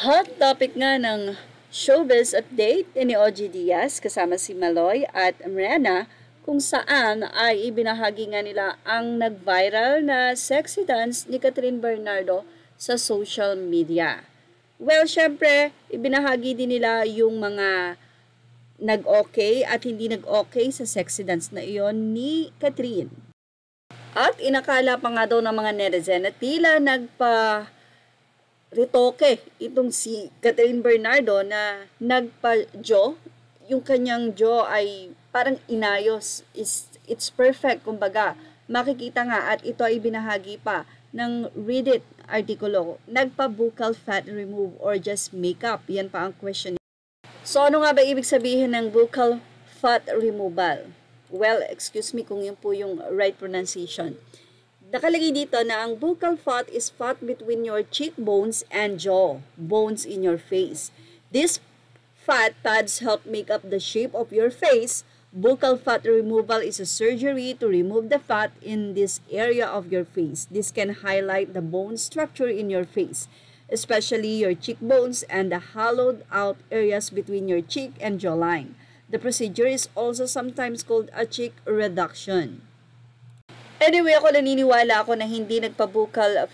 Hot topic nga ng showbiz update ni OG Diaz kasama si Maloy at Mariana kung saan ay ibinahagi nga nila ang nag-viral na sexy dance ni Catherine Bernardo sa social media. Well, syempre, ibinahagi din nila yung mga nag-okay at hindi nag-okay sa sexy dance na iyon ni Catherine. At inakala pa nga daw ng mga netizen na tila retoke itong si Catherine Bernardo na nagpa-jaw. Yung kanyang jaw ay parang inayos. It's perfect, kumbaga. Makikita nga at ito ay binahagi pa ng Reddit artikulo. Nagpa-buccal fat remove or just makeup? Yan pa ang question. So ano nga ba ibig sabihin ng buccal fat removal? Well, excuse me kung yun po yung right pronunciation. Nakalagay dito na ang buccal fat is fat between your cheekbones and jaw bones in your face. These fat pads help make up the shape of your face. Buccal fat removal is a surgery to remove the fat in this area of your face. This can highlight the bone structure in your face, especially your cheekbones and the hollowed out areas between your cheek and jawline. The procedure is also sometimes called a cheek reduction. Anyway, ako naniniwala ako na hindi nagpa-buccal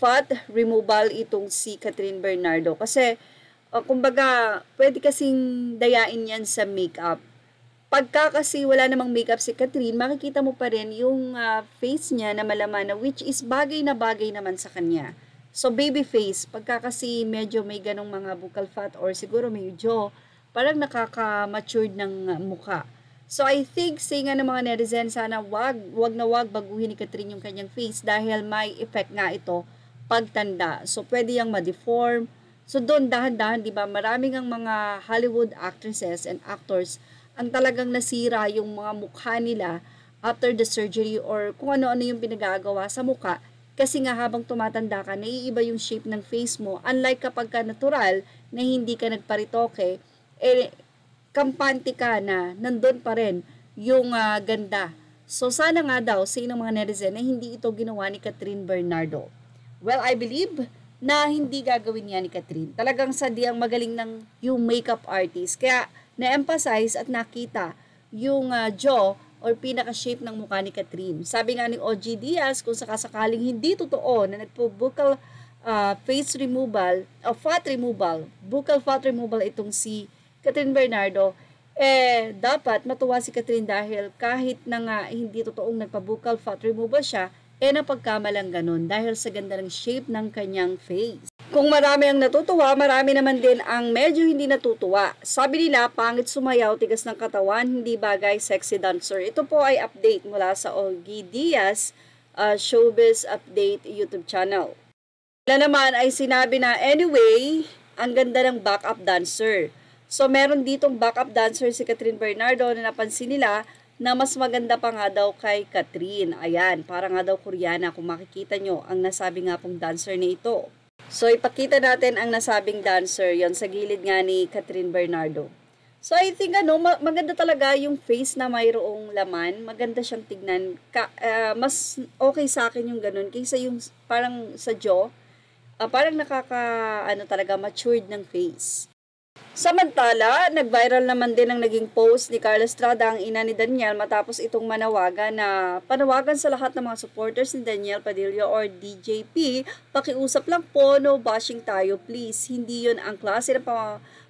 fat removal itong si Catherine Bernardo. Kasi, kumbaga, pwede kasing dayain yan sa makeup. Pagka kasi wala namang makeup si Catherine, makikita mo pa rin yung face niya na malaman na which is bagay na bagay naman sa kanya. So, baby face, pagka kasi medyo may ganong mga buccal fat or siguro may jaw, parang nakaka-matured ng mukha. So, I think, say nga ng mga netizen, sana wag baguhin ni Catherine yung kanyang face dahil may effect nga ito pagtanda. So, pwede yung ma-deform. So, doon dahan-dahan, di ba, maraming ang mga Hollywood actresses and actors ang talagang nasira yung mga mukha nila after the surgery or kung ano-ano yung pinagagawa sa mukha. Kasi nga habang tumatanda ka, naiiba yung shape ng face mo. Unlike kapag ka natural na hindi ka nagparitoke, kampante ka na nandun pa rin yung ganda. So, sana nga daw sa ng mga netizen na hindi ito ginawa ni Catherine Bernardo. Well, I believe na hindi gagawin niya ni Catherine. Talagang sadyang magaling ng yung makeup artist. Kaya, na-emphasize at nakita yung jaw or pinaka-shape ng mukha ni Catherine. Sabi nga ni OG Diaz, kung sakasakaling hindi totoo na nagpo-buccal face removal, buccal fat removal itong si Catherine Bernardo, dapat matuwa si Catherine dahil kahit na nga hindi totoong nagpa-buccal fat removal siya, napagkamalang ganun dahil sa ganda ng shape ng kanyang face. Kung marami ang natutuwa, marami naman din ang medyo hindi natutuwa. Sabi nila, pangit sumayaw, tigas ng katawan, hindi bagay, sexy dancer. Ito po ay update mula sa OG Diaz Showbiz Update YouTube channel. Sila naman ay sinabi na, anyway, ang ganda ng backup dancer. So, meron ditong backup dancer si Catherine Bernardo na napansin nila na mas maganda pa nga daw kay Catherine. Ayan, para nga daw Koreana kung makikita nyo ang nasabi nga pong dancer na ito. So, ipakita natin ang nasabing dancer yon sa gilid nga ni Catherine Bernardo. So, I think maganda talaga yung face na mayroong laman. Maganda siyang tignan. Mas okay sa akin yung ganun kaysa yung parang sa jaw. Parang talaga matured ng face. Samantala, nag-viral naman din ang naging post ni Carla Estrada, ang ina ni Daniel, matapos itong panawagan sa lahat ng mga supporters ni Daniel Padilla or DJP, pakiusap lang po, no bashing tayo please. Hindi yun ang klase ng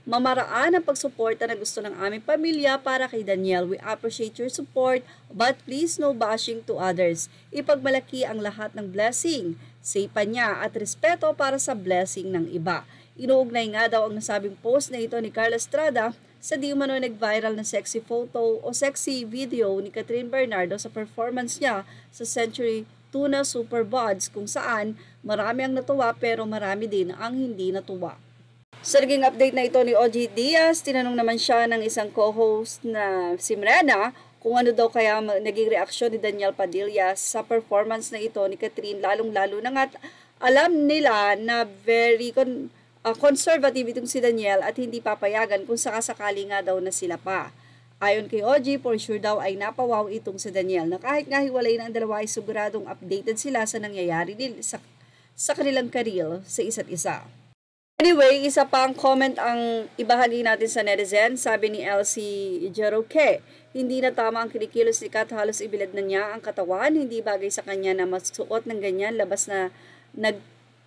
mamaraan ng pagsuporta na gusto ng aming pamilya para kay Daniel. We appreciate your support, but please no bashing to others. Ipagmalaki ang lahat ng blessing, say pa niya, at respeto para sa blessing ng iba. Inuugnay nga daw ang nasabing post na ito ni Carla Estrada sa di umano nag-viral na sexy photo o sexy video ni Catherine Bernardo sa performance niya sa Century Tuna Super Buds kung saan marami ang natuwa pero marami din ang hindi natuwa. Sa naging update na ito ni OG Diaz, tinanong naman siya ng isang co-host na si Mariana kung ano daw kaya naging reaksyon ni Daniel Padilla sa performance na ito ni Catherine, lalong-lalo na nga alam nila na very conservative itong si Daniel at hindi papayagan kung sakasakali nga daw na sila pa. Ayon kay OG, for sure daw ay napawaw itong si Daniel na kahit nga hiwalay na ang dalawa ay siguradong updated sila sa nangyayari sa kanilang career sa isa't isa. Anyway, isa pang comment ang ibahagi natin sa netizen. Sabi ni Elsie Jeroque, hindi na tama ang kinikilos ni Kat, halos ibilad na niya ang katawan. Hindi bagay sa kanya na masuot ng ganyan, labas na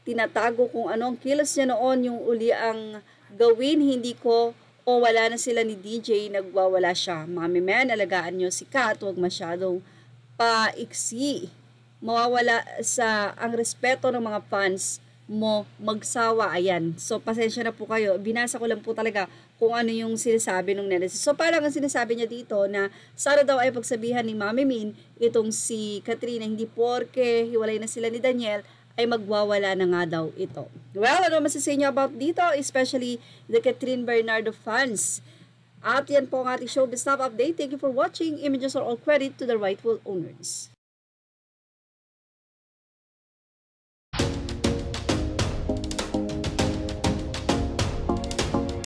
tinatago kung ano ang kilos niya noon, yung uli ang gawin, hindi ko o wala na sila ni DJ, nagwawala siya. Mami man, alagaan nyo si Kat, huwag masyadong paiksi. Mawawala sa ang respeto ng mga fans mo magsawa, ayan. So, pasensya na po kayo. Binasa ko lang po talaga kung ano yung sinasabi ng netizen. So, parang ang sinasabi niya dito na sana daw ay pagsabihan ni Mami Min itong si Katrina, hindi porke hiwalay na sila ni Daniel, ay magwawala na nga daw ito. Well, ano masasay niyo about dito? Especially the Catherine Bernardo fans. At yan po ang ating showbiz snap update. Thank you for watching. Images are all credit to the rightful owners.